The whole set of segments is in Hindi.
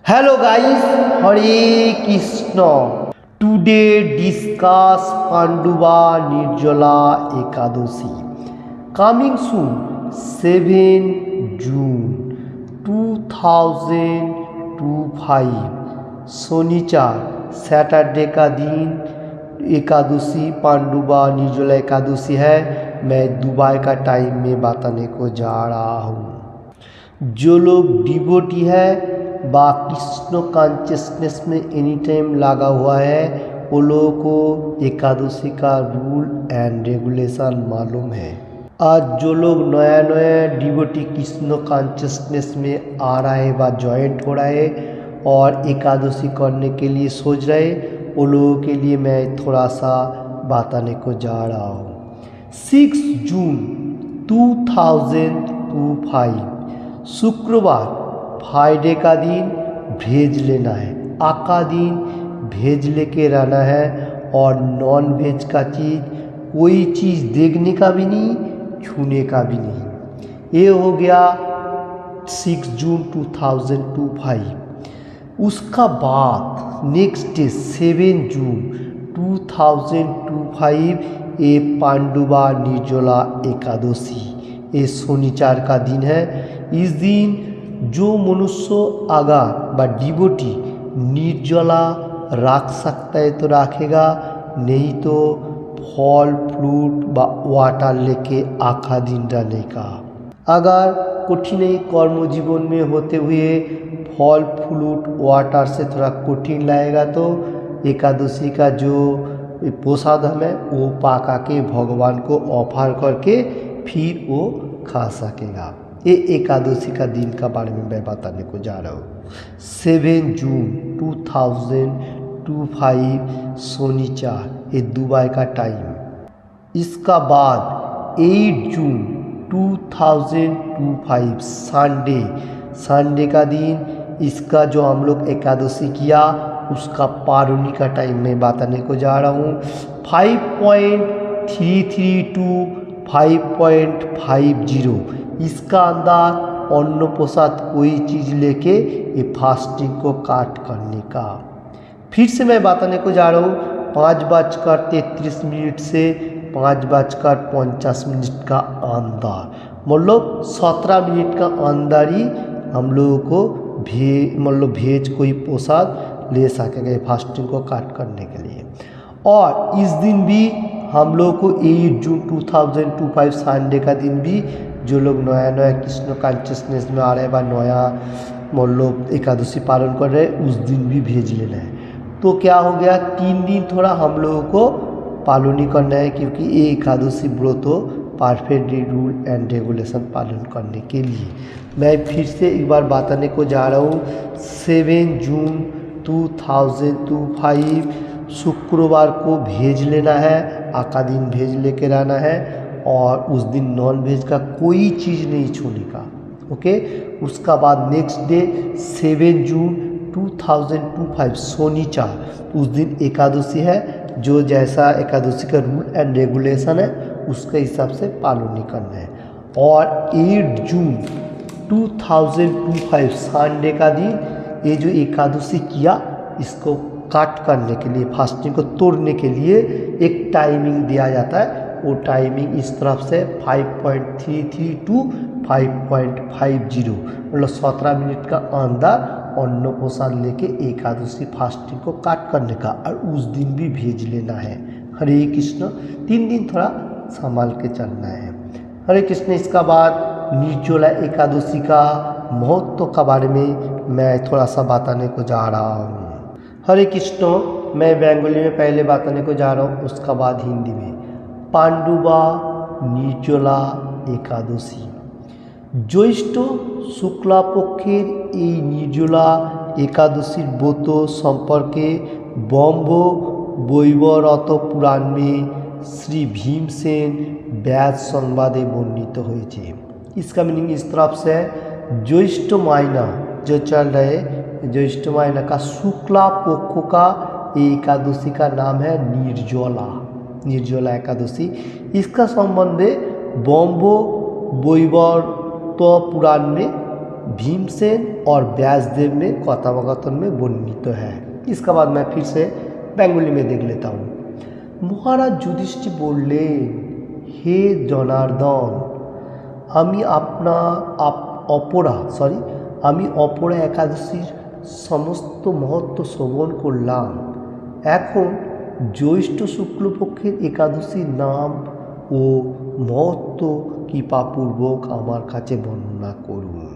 Hello guys, Hare Krishna. Today discuss Panduba Nirjala Ekadashi. Coming soon, 7 June 2025 शनिचार Saturday का दिन एकादशी पांडुबा निर्जला एकादशी है। मैं दुबई का टाइम में बताने को जा रहा हूँ। जो लोग डिवोटी है बा कृष्ण कॉन्शियसनेस में एनी टाइम लगा हुआ है वो लोगों को एकादशी का रूल एंड रेगुलेशन मालूम है। आज जो लोग नया नया डिवोटी कृष्ण कॉन्शियसनेस में आ रहा है व ज्वाइंट हो रहा है और एकादशी करने के लिए सोच रहे वो लोगों के लिए मैं थोड़ा सा बताने को जा रहा हूँ। 6 जून 2025 शुक्रवार फ्राइडे का दिन भेज लेना है, आका दिन भेज लेके रहना है और नॉन वेज का चीज़ कोई चीज़ देखने का भी नहीं छूने का भी नहीं। ये हो गया 6 जून 2025। उसका बाद नेक्स्ट डे 7 जून 2025 ये पांडुबा निर्जला एकादशी ये शनिचार का दिन है। इस दिन जो मनुष्य अगर व डिवोटी निर्जला रख सकता है तो रखेगा, नहीं तो फल फ्रूट व वाटर लेके आखा दिन रहने का। अगर कठिन कर्म जीवन में होते हुए फल फ्रूट वाटर से थोड़ा कठिन लगेगा तो एकादशी का जो प्रसाद है वो पाका के भगवान को ऑफर करके फिर वो खा सकेगा। ये एकादशी का दिन का बारे में मैं बताने को जा रहा हूँ। 7 जून 2025 शनिचार ये दुबई का टाइम। इसका बाद 8 जून 2025 संडे का दिन। इसका जो हम लोग एकादशी किया उसका पारुनी का टाइम में बताने को जा रहा हूँ। 5.332 5.50 इसका अंदर अन्न प्रसाद कोई चीज़ लेके ये फास्टिंग को काट करने का। फिर से मैं बताने को जा रहा हूँ 5:33 से 5:50 का अंदर, मतलब 17 मिनट का अंदर ही हम लोगों को भेज कोई प्रसाद ले सकेंगे फास्टिंग को काट करने के लिए। और इस दिन भी हम लोग को 8 जून 2025 संडे का दिन भी जो लोग नया नया कृष्ण कॉन्शियसनेस में आ रहे हैं व नया मतलब एकादशी पालन कर रहे हैं उस दिन भी भेज लेना है। तो क्या हो गया 3 दिन थोड़ा हम लोगों को पालन ही करना है, क्योंकि ये एकादशी व्रत हो परफेक्ट रूल एंड रेगुलेशन पालन करने के लिए। मैं फिर से एक बार बताने को जा रहा हूँ। 7 जून 2025 शुक्रवार को भेज लेना है, आका दिन भेज लेके रहना है और उस दिन नॉन वेज का कोई चीज़ नहीं छूने का। ओके। उसका बाद नेक्स्ट डे 7 जून 2025 शनिचार उस दिन एकादशी है। जो जैसा एकादशी का रूल एंड रेगुलेशन है उसके हिसाब से पालन नहीं करना है। और 8 जून 2025 संडे का दिन ये जो एकादशी किया इसको काट करने के लिए फास्टिंग को तोड़ने के लिए एक टाइमिंग दिया जाता है। वो टाइमिंग इस तरफ से 5.33 to 5.50 मतलब 17 मिनट का अंदर अन्न प्रसाद लेके एकादशी फास्टिंग को काट करने का और उस दिन भी भेज लेना है। हरे कृष्ण 3 दिन थोड़ा संभाल के चलना है। हरे कृष्ण। इसका बाद निर्जला एकादशी का महत्व का बारे में मैं थोड़ा सा बताने को जा रहा हूँ। हरे कृष्ण। मैं बंगाली में पहले बताने को जा रहा हूँ, उसका बाद हिंदी में। पांडुबा निर्जला एकादशी জ্যৈষ্ঠ শুক্লাপক্ষের এই নির্জলা একাদশীর ব্রত সম্পর্কে ব্রহ্ম বৈবরত পুরাণ में श्री भीमसेन व्यास संवादे वर्णित হয়েছে। इसका मीनिंग इस तरफ से ज्येष्ठ महीना जो चल रहे ज्येष्ठ महीना का शुक्ला पक्ष का एकादशी का नाम है निर्जला एकादशी। इसका संबंध ब्रह्म वैवर्त पुराण में भीमसेन और व्यासदेव में कथावकथन में वर्णित है। इसका बाद मैं फिर से बेंगली में देख लेता हूँ। মহারাজ যুধিষ্ঠির বললেন, হে জনার্দন, আমি অপরা একাদশীর সমস্ত মহত্ব শ্রবণ করলাম। এখন জ্যৈষ্ঠ শুক্লপক্ষের একাদশীর নাম ও মহত্ব কৃপাপূর্বক আমার কাছে বর্ণনা করুন।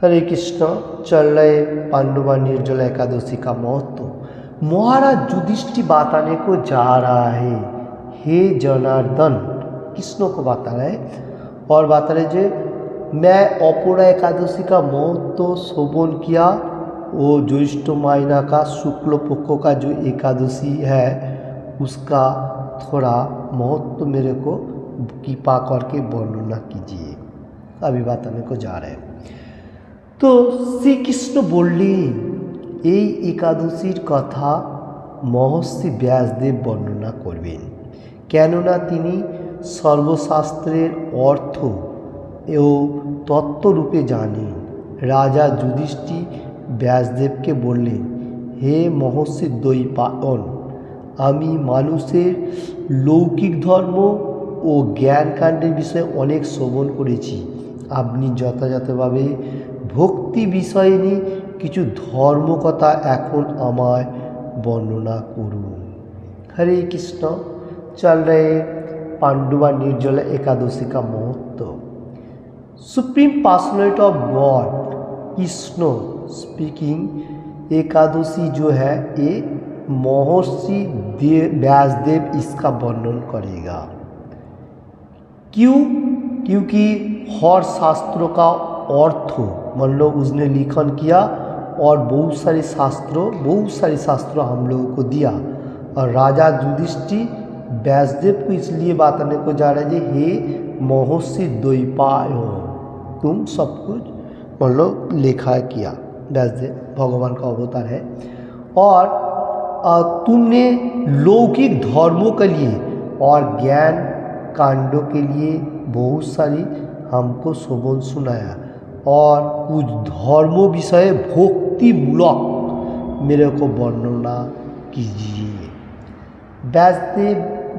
हरे कृष्ण। चल रहे पांडवा निर्जला एकादशी का महत्व महाराज युधिष्ठिर बताने को जा रहा है। हे जनार्दन, कृष्ण को बता रहे और बता रहे जे मैं अपोरा एकादशी का महत्व श्रवण किया। वो ज्येष्ठ महीना का शुक्ल पक्ष का जो एकादशी है उसका थोड़ा महत्व मेरे को कृपा करके वर्णना कीजिए। अभी बताने को जा रहे हैं। तो श्री कृष्ण बोलें, এই একাদশীর কথা মহর্ষি ব্যাসদেব বর্ণনা করবেন, কেননা তিনি সর্বশাস্ত্রের অর্থ ও তত্ত্বরূপে জানেন। রাজা যুধিষ্ঠির ব্যাসদেবকে বললেন, হে মহর্ষি দ্বৈপায়ন, আমি মানুষের লৌকিক ধর্ম ও জ্ঞানকাণ্ডের বিষয়ে অনেক শ্রবণ করেছি। আপনি যথাযথভাবে ভক্তি বিষয়ে নিয়ে কিছু ধর্মকথা এখন আমায় বর্ণনা করুন। हरे कृष्ण। चल रहे पांडवा निर्जला एकादशी का महत्व। Supreme personality of God Krishna speaking, Ekadashi जो है ये महर्षि व्यासदेव इसका वर्णन करेगा। क्यों? क्योंकि हर शास्त्रों का अर्थ मतलब उसने लिखन किया और बहुत सारे शास्त्र हम लोगों को दिया। और राजा युधिष्ठिर व्यासदेव को इसलिए बताने को जा रहे हैं, हे महर्षि द्वैपायन, तुम सब कुछ मतलब लेखा किया। व्यासदेव भगवान का अवतार है और तुमने लौकिक धर्मों के लिए और ज्ञान कांडों के लिए बहुत सारी हमको श्रवण सुनाया और कुछ धर्मों विषय भक्तिमूलक मेरे को वर्णना कीजिए। व्यासदेव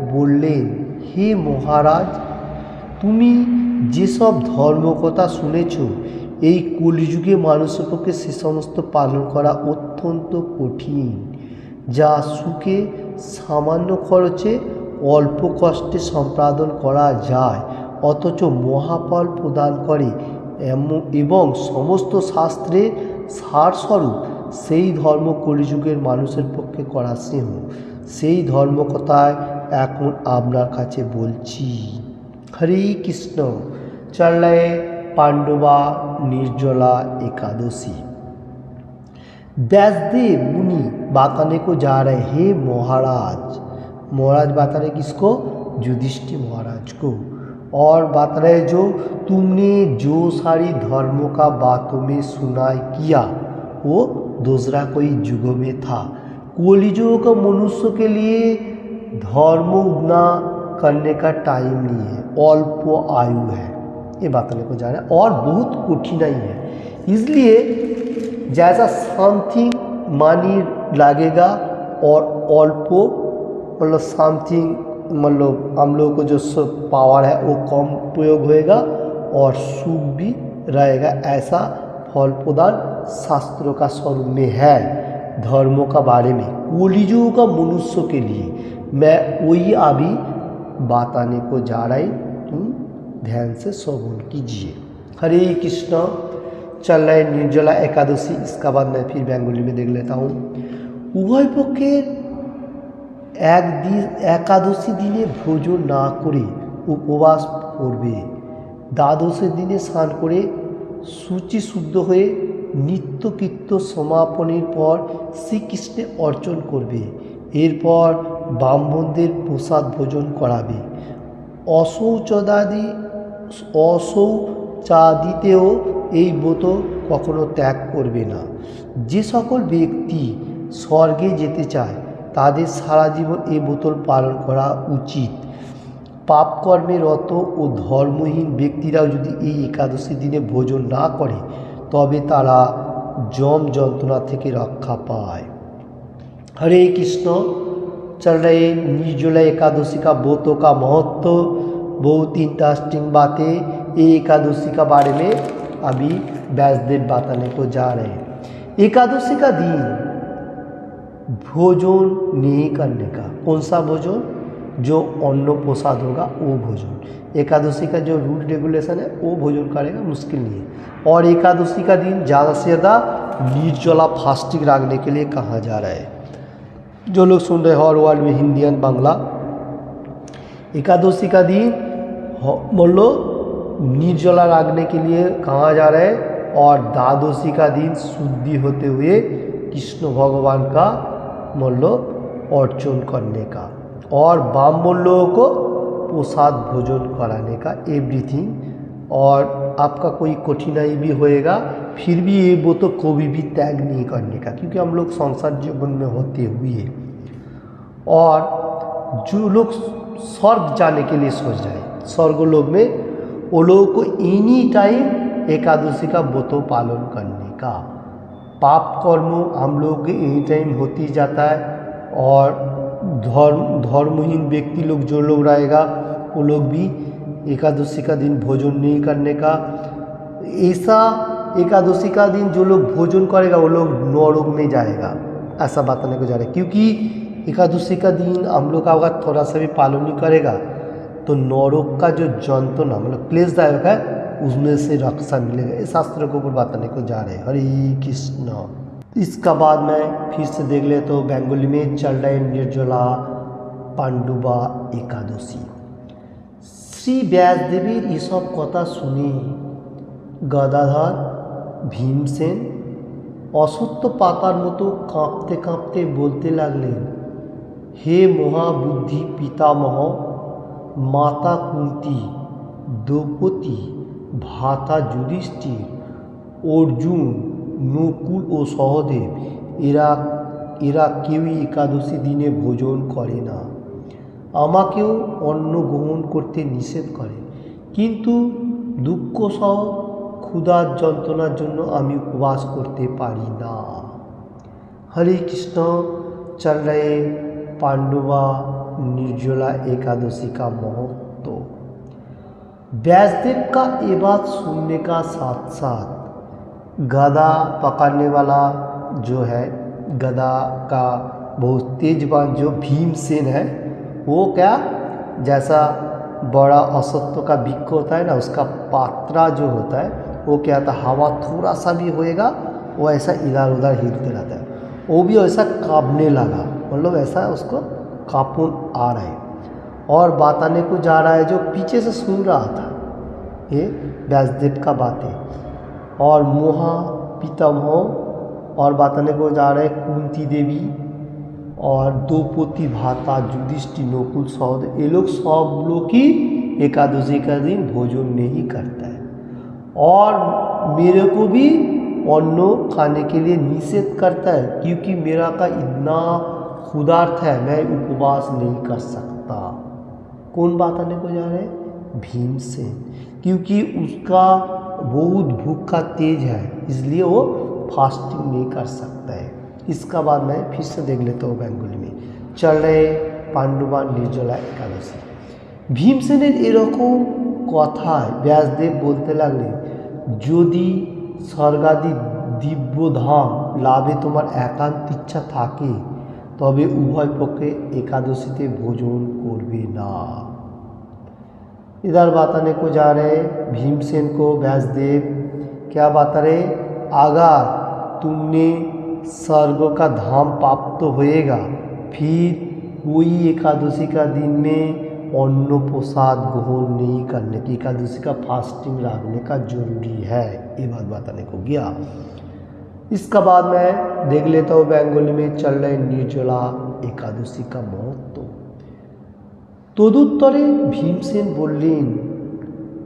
बोलें, हे महाराज, তুমি যেসব ধর্মকথা শুনেছ এই কলিযুগে মানুষের পক্ষে সে সমস্ত পালন করা অত্যন্ত কঠিন, যা সুখে সামান্য খরচে অল্প কষ্টে সম্পাদন করা যায় অথচ মহাফল প্রদান করে এবং সমস্ত শাস্ত্রের সারস্বরূপ সেই ধর্ম কলিযুগের মানুষের পক্ষে করা সিংহ। সেই ধর্মকথায় এখন আপনার কাছে বলছি। हरे कृष्ण। चल रहे पांडवा निर्जला एकादशी। व्यासदेव मुनि बताने को जा रहे, हे महाराज, महाराज बता रहे किसको? युधिष्ठिर महाराज को। और बता रहे जो तुमने जो सारी धर्मों का बातों में सुनाई किया वो दूसरा कोई युग में था। कलियुग का मनुष्य के लिए धर्म उगना करने का टाइम नहीं है, अल्प आयु है, ये बताने को जा रहा है और बहुत कठिनाई है। इसलिए जैसा समथिंग मानी लगेगा और अल्प मतलब समथिंग मतलब हम लोगों को जो पावर है वो कम प्रयोग होएगा और सुख भी रहेगा। ऐसा फल प्रदान शास्त्रों का स्वरूप में है धर्मों का बारे में। कलियुग का मनुष्य के लिए मैं वही अभी बताने को जा रही, तुम ध्यान से श्रवण कीजिए। हरे कृष्ण। चल रहे निर्जला एकादशी। इसका बाद मैं फिर बेंगली में देख लेता हूँ। उभय पक्षेर एकादशी दिने भोजन ना करे उपवास करबे, द्वादशेर दिने स्नान करे शुचि शुद्ध हुए नित्य कृत्य समापनेर पर श्रीकृष्णे अर्चन करबे, एरपर ब्राह्मणদের প্রসাদ ভোজন করাবে, অশৌচাদিতেও এই ব্রত কখনো ত্যাগ করবে না। যে সকল ব্যক্তি স্বর্গে যেতে চায় তাদের সারা জীবন এই ব্রত পালন করা উচিত। পাপ কর্মে রত ও ধর্মহীন ব্যক্তিরাও যদি এই একাদশী দিনে ভোজন না করে তবে তারা যম যন্ত্রণা থেকে রক্ষা পায়। हरे कृष्ण। चल रहे निर्जला एकादशी का व्रतों का महत्व, बहुत इंटरेस्टिंग बातें ये एकादशी का बारे में अभी व्यासदेव बताने को जा रहे हैं। एकादशी का दिन भोजन नहीं करने का, कौन सा भोजन? जो अन्न प्रसाद होगा वो भोजन। एकादशी का जो रूल रेगुलेशन है वो भोजन करेगा, मुश्किल नहीं है। और एकादशी का दिन ज़्यादा से ज़्यादा निर्जला फास्टिंग रखने के लिए कहा जा रहा है। जो लोग सुन रहे हर वर्ड में हिंदी एंड बांग्ला, एकादशी का दिन बोलो निर्जला रखने के लिए कहा जा रहा है। और द्वादशी का दिन शुद्धि होते हुए कृष्ण भगवान का बोलो अर्चन करने का और ब्राह्मण लोगों को प्रसाद भोजन कराने का, एवरीथिंग। और आपका कोई कठिनाई भी होएगा फिर भी ये वो तो कभी भी त्याग नहीं करने का, क्योंकि हम लोग संसार जीवन में होते हुए। और जो लोग स्वर्ग जाने के लिए सोच रहे हैं, स्वर्ग लोग में वो लोगों को एनी टाइम एकादशी का व्रत पालन करने का। पाप कर्म हम लोग के एनी टाइम होती जाता है। और धर्महीन व्यक्ति लोग जो लोग रहेगा वो लोग भी एकादशी का दिन भोजन नहीं करने का। ऐसा एकादशी का दिन जो लोग भोजन करेगा वो लोग नरक में जाएगा, ऐसा बताने को जा रहा है। क्योंकि एकादशी का दिन हम लोग का अगर थोड़ा सा भी पालन नहीं करेगा तो नरक का जो जंतुना मतलब क्लेशदायक है उसमें से रक्षा मिलेगा। इस शास्त्र को ऊपर बताने को जा रहे हैं। हरे कृष्ण। इसका बाद मैं फिर से देख ले तो बंगाली में चल रहे निर्जला पांडुबा एकादशी। श्री व्यासदेवीर ये सब कथा सुने गदाधर भीमसेन অসত্য পাতার মতো কাঁপতে কাঁপতে বলতে লাগলেন, হে মহাবুদ্ধি পিতামহ, মাতা কুন্তি, দ্রৌপদী, ভ্রাতা যুধিষ্ঠির, অর্জুন, নকুল ও সহদেব এরা কেউই একাদশী দিনে ভোজন করে না। আমাকেও অন্ন গ্রহণ করতে নিষেধ করে, কিন্তু দুঃখ সহ ক্ষুধার যন্ত্রণার জন্য আমি উপবাস করতে পারি না। हरे कृष्ण। चल रहे पांडुबा निर्जला एकादशी का महत्व। व्यासदेव का ये बात सुनने का साथ साथ गदा पकड़ने वाला जो है, गदा का बहुत तेजवान जो भीमसेन है, वो क्या जैसा बड़ा असत्य का वृक्ष होता है ना, उसका पात्रा जो होता है वो क्या था, हवा थोड़ा सा भी होएगा वो ऐसा इधर उधर हिलते रहता है। वो भी ऐसा कांपने लगा, मतलब ऐसा उसको कांपन आ रहा है। और बताने को जा रहा है जो पीछे से सुन रहा था ये व्यासदेव का बातें। और मोहा पितामह और बताने को जा रहे कुंती देवी और द्रौपदी, भ्राता युधिष्ठिर, नकुल, सहदेव, ये लोग सब लोग ही एकादशी का दिन भोजन नहीं करता है। और मेरे को भी अन्न खाने के लिए निषेध करता है, क्योंकि मेरा का इतना क्षुधार्थ है, मैं उपवास नहीं कर सकता। कौन बात आने को जा रहे हैं? भीमसेन। क्योंकि उसका बहुत भूख का तेज है, इसलिए वो फास्टिंग नहीं कर सकता है। इसका बाद मैं फिर से देख लेता हूँ बंगाली में। चल रहे पांडुबा निर्जला एकादशी। भीमसेনের এরকম কথায় ব্যাসদেব বলতে লাগলেন, যদি স্বর্গাদি দিব্য ধাম লাভে তোমার একান্ত ইচ্ছা থাকে তবে উভয় পক্ষে একাদশীতে ভোজন করবে না। इधर बताने को जा रहे भीमसेन को व्यासदेव क्या बता रहे, अगर तुमने स्वर्ग का धाम प्राप्त होएगा फिर कोई एकादशी का दिन में अन्न प्रसाद ग्रहण नहीं करने की, एकादशी का फास्टिंग रखने का जरूरी है, ये बात बताने को गया। इसका बाद मैं देख लेता हूँ बंगाली में चल रहे निर्जला एकादशी का महत्व। तदुत्तरे भीमसेन बोलें,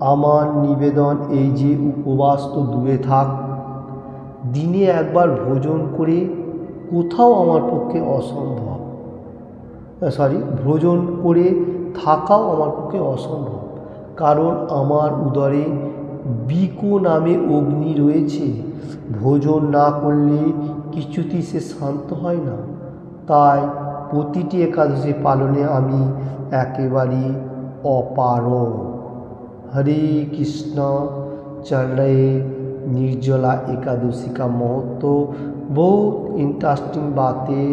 आमार निवेदन এই যে উপবাস তো দূরে থাক, দিনে একবার ভোজন করে কোথাও আমার পক্ষে অসম্ভব, ভোজন করে থাকাও আমার পক্ষে অসম্ভব, কারণ আমার উদরে বিকো নামে অগ্নি রয়েছে। ভোজন না করলে কিছুতেই সে শান্ত হয় না। তাই প্রতিটি একাদশী পালনে আমি একেবারেই অপারগ। हरे कृष्णा। चल रहे निर्जला एकादशी का महत्व, बहुत इंटरेस्टिंग बातें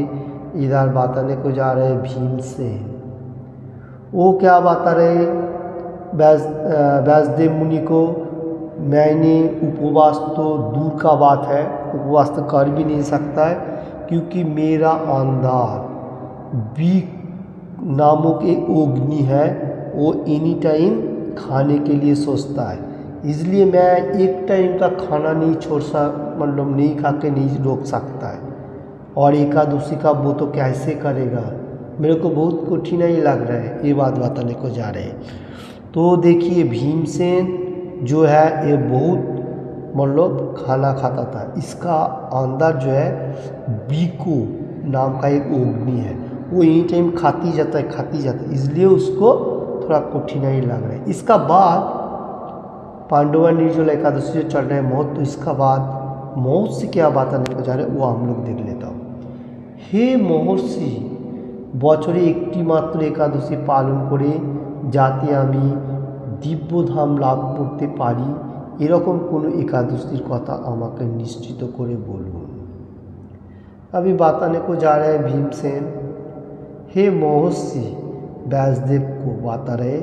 इधर बताने को जा रहे भीम से। वो क्या बता रहे व्यासदेव मुनि को, मैंने उपवास तो दूर का बात है, उपवास तो कर भी नहीं सकता है, क्योंकि मेरा अंदर बीक नामक एक अग्नि है, वो एनी टाइम खाने के लिए सोचता है। इसलिए मैं एक टाइम का खाना नहीं छोड़ मतलब नहीं खा के नहीं रोक सकता है। और एकादशी का वो तो कैसे करेगा, मेरे को बहुत कठिनाई लग रहा है, ये बात बताने को जा रहे हैं। तो देखिए भीमसेन जो है ये बहुत मतलब खाना खाता था, इसका अंदर जो है बीको नाम का एक अग्नि है, वो एनी टाइम खाती जाता है, इसलिए उसको थोड़ा कठिनाई लग रहा है। इसका बाद पांडवा निर्जला एकादशी जो चल रहे हैं महत्व, तो इसका बाद महर्षि क्या बताने को जा रहे हैं वो हम लोग देख लेता हूँ। हे महर्षि, বছরে একটি মাত্র একাদশী পালন করে যাতে আমি দিব্যধাম লাভ করতে পারি, এরকম কোনো একাদশীর কথা আমাকে নিশ্চিত করে বলুন। अभी बताने को जा रहे हैं भीमसेन। हे महर्षि, व्यासदेव को बता रहे,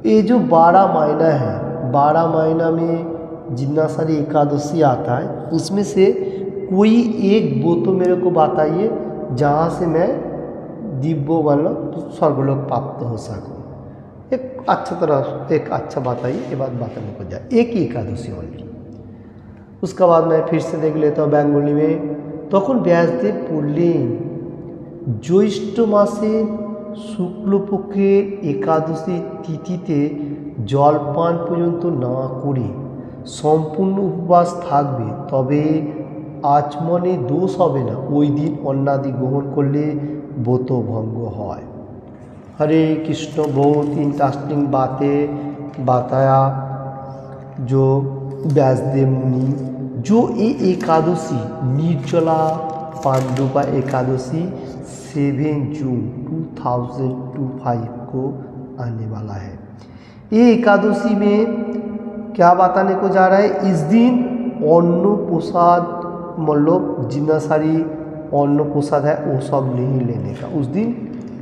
ये जो 12 महीना है, 12 महीना में जितना सारी एकादशी आता है, उसमें से कोई एक वो तो मेरे को बताइए जहाँ से मैं दिव्य मतलब स्वर्गलोक प्राप्त हो सकूँ। एक अच्छा बताइए, ये बात बताने को जाए, एक ही एकादशी ओनली। उसका बाद मैं फिर से देख लेता हूँ बेंगोली में। তখন ব্যাসদেব পড়লেন, জ্যৈষ্ঠ মাসে শুক্লপক্ষের একাদশী তিথিতে জলপান পর্যন্ত না করে সম্পূর্ণ উপবাস থাকবে, তবে আচমনে দোষ হবে না। ওই দিন অন্নাদি গ্রহণ করলে ব্রত ভঙ্গ হয়। हरे कृष्ण। बहुत इंटरेस्टिंग बातें बताया जो व्यासदेव मुनि, जो ये एकादशी निर्जला पांडुवा एकादशी 7 जून 2025 को आने वाला है। ये एकादशी में क्या बताने को जा रहा है, इस दिन अन्न प्रसाद मतलब जितना सारी अन्न प्रसाद है वो सब नहीं लेने का, उस दिन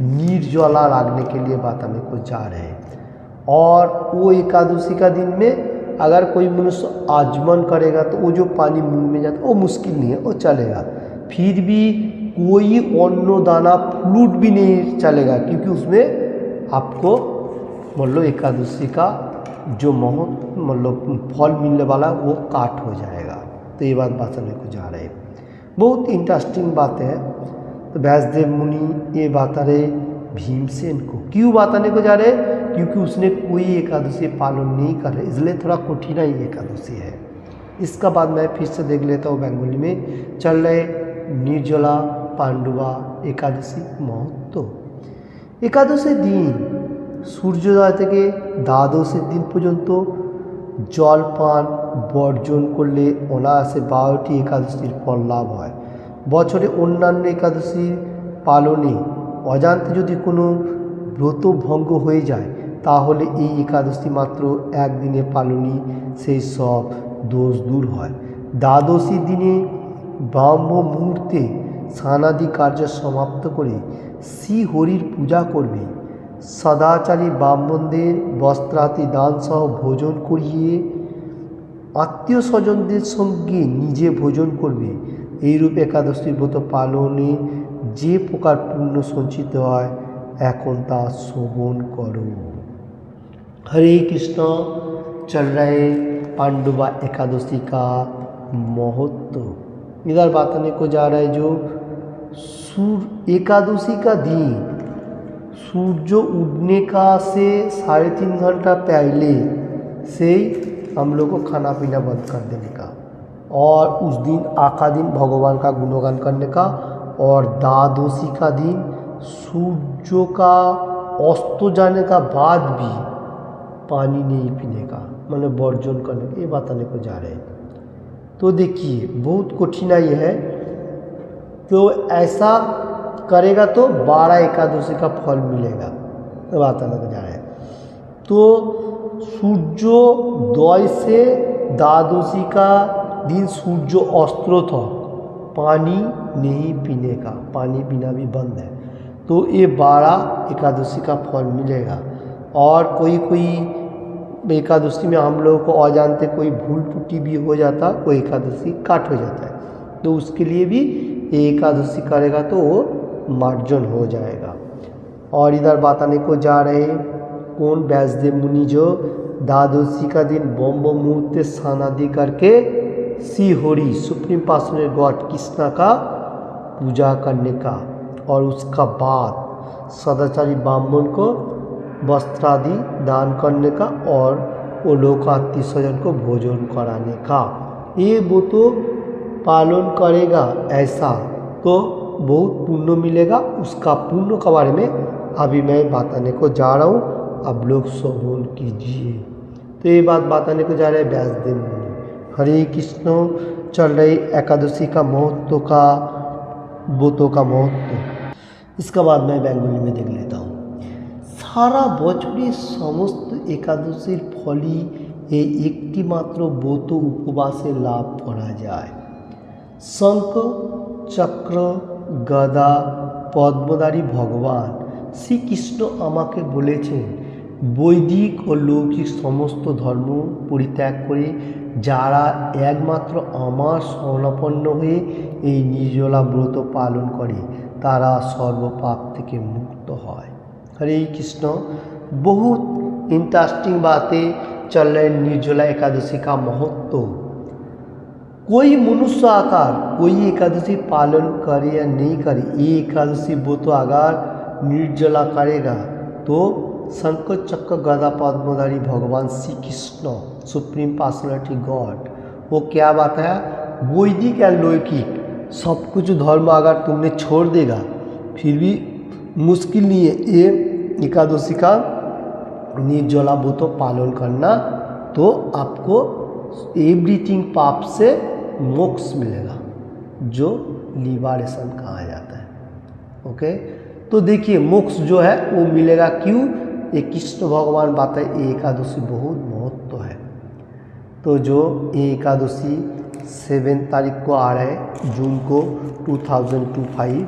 निर्जला रखने के लिए बताने को जा रहे हैं। और वो एकादशी का दिन में अगर कोई मनुष्य आचमन करेगा तो वो जो पानी मुंह में जाता है वो मुश्किल नहीं है, वो चलेगा। फिर भी कोई अन्न दाना फ्लूट भी नहीं चलेगा, क्योंकि उसमें आपको मतलब एकादशी का जो मतलब फल मिलने वाला वो काट हो जाएगा। तो ये बात बताने को जा रहे हैं, बहुत इंटरेस्टिंग बात है। तो व्यासदेव मुनि ये बता रहे भीमसेन को, क्यों बताने को जा रहे, क्योंकि उसने कोई एकादशी पालन नहीं कर रहे, इसलिए थोड़ा कठिनाई एकादशी है। इसका बाद मैं फिर से देख लेता हूँ बेंगोली में। चल रहे निर्जला पांडुवा एकादशी महत्व। एकादशी दिन सूर्योदय থেকে দ্বাদশের দিন পর্যন্ত জলপান বর্জন করলে অনায়াসে 12টি একাদশীর ফল লাভ হয়। বছরে অন্যান্য একাদশী পালনে অজান্তে যদি কোনো ব্রত ভঙ্গ হয়ে যায়, তাহলে এই একাদশী মাত্র একদিনে পালনই সেই সব দোষ দূর হয়। দ্বাদশীর দিনে ব্রাহ্ম মুহূর্তে স্নানাদি কার্য সমাপ্ত করে শ্রী হরির পূজা করবে। সদাচারী ব্রাহ্মণদের বস্ত্রাদি দানসহ ভোজন করিয়ে আত্মীয় স্বজনদের সঙ্গে নিজে ভোজন করবে। এইরূপ একাদশী ব্রত পালনে যে প্রকার পুণ্য সঞ্চিত হয়, এখন তা শ্রবণ করো। हरे कृष्ण। चल रहे पांडुवा एकादशी का महत्व, इधर बताने को जा रहा है जो एकादशी का दिन सूर्य उगने का से 3.5 घंटा पहले से ही हम लोग को खाना पीना बंद कर देने का, और उस दिन आखा दिन भगवान का गुणगान करने का, और द्वादशी का दिन सूर्य का अस्त जाने का बाद भी पानी नहीं पीने का, मतलब वर्जन करने का, ये बताने को जा रहे हैं। तो देखिए बहुत कठिनाई है, तो ऐसा करेगा तो 12 एकादशी का फल मिलेगा, बताने को जा रहे हैं। तो सूर्योदय से द्वादशी का दिन सूर्य अस्त्रो था, पानी नहीं पीने का, पानी पीना भी बंद है, तो ये 12 एकादशी का फल मिलेगा। और कोई एकादशी में हम लोगों को अजानते कोई भूल त्रुटि भी हो जाता, कोई एकादशी काट हो जाता है, तो उसके लिए भी ये एकादशी करेगा तो वो मार्जन हो जाएगा। और इधर बताने को जा रहे कौन, व्यासदेव मुनि, जो द्वादशी का दिन ब्रह्म मुहूर्त स्नान आदि करके Shri Hari supreme personal God Krishna का पूजा करने का, और उसका बाद सदाचारी ब्राह्मण को वस्त्र आदि दान करने का, और वो लोग आत्मीय स्वजन को भोजन कराने का, ये वो तो पालन करेगा ऐसा तो बहुत पुण्य मिलेगा। उसका पुण्य के बारे में अभी मैं बताने को जा रहा हूँ, अब लोग श्रवण कीजिए। तो ये बात बताने को जा रहे हैं व्यासदेव मुनि। हरे कृष्ण चल रही एकादशी का महत्व का, व्रतों का महत्व, इसका बाद मैं बेंगली में देख लेता हूँ। सारा बछरे समस्त एकादशीर फली এই একটি মাত্র ব্রত উপবাসে লাভ করা যায়। শঙ্খ চক্র গদা পদ্মধারী ভগবান শ্রীকৃষ্ণ আমাকে বলেছেন, বৈদিক ও লৌকিক সমস্ত ধর্ম পরিত্যাগ করে যারা একমাত্র আমার শরণাপন্ন হয়ে এই নির্জলা ব্রত পালন করে তারা সর্বপাপ থেকে মুক্ত হয়। हरे कृष्ण, बहुत इंटरेस्टिंग बातें चल रहे निर्जला एकादशी का महत्व। कोई मनुष्य आकार कोई एकादशी पालन करे या नहीं करे, ये एकादशी वो तो अगर निर्जला करेगा तो शंकर चक्र गदा पद्मधारी भगवान Shri Krishna supreme personality God वो क्या बात है, वैदिक या लौकिक सब कुछ धर्म अगर तुमने छोड़ देगा फिर भी मुश्किल नहीं है ये एकादशी का निर्जला व्रत पालन करना, तो आपको एवरीथिंग पाप से मोक्ष मिलेगा, जो लिबरेशन कहा जाता है। ओके, तो देखिए मोक्ष जो है वो मिलेगा क्यों, ये कृष्ण भगवान बात है, ये एकादशी बहुत महत्व है। तो जो ये एकादशी 7 तारीख को आ रहा है जून को 2025,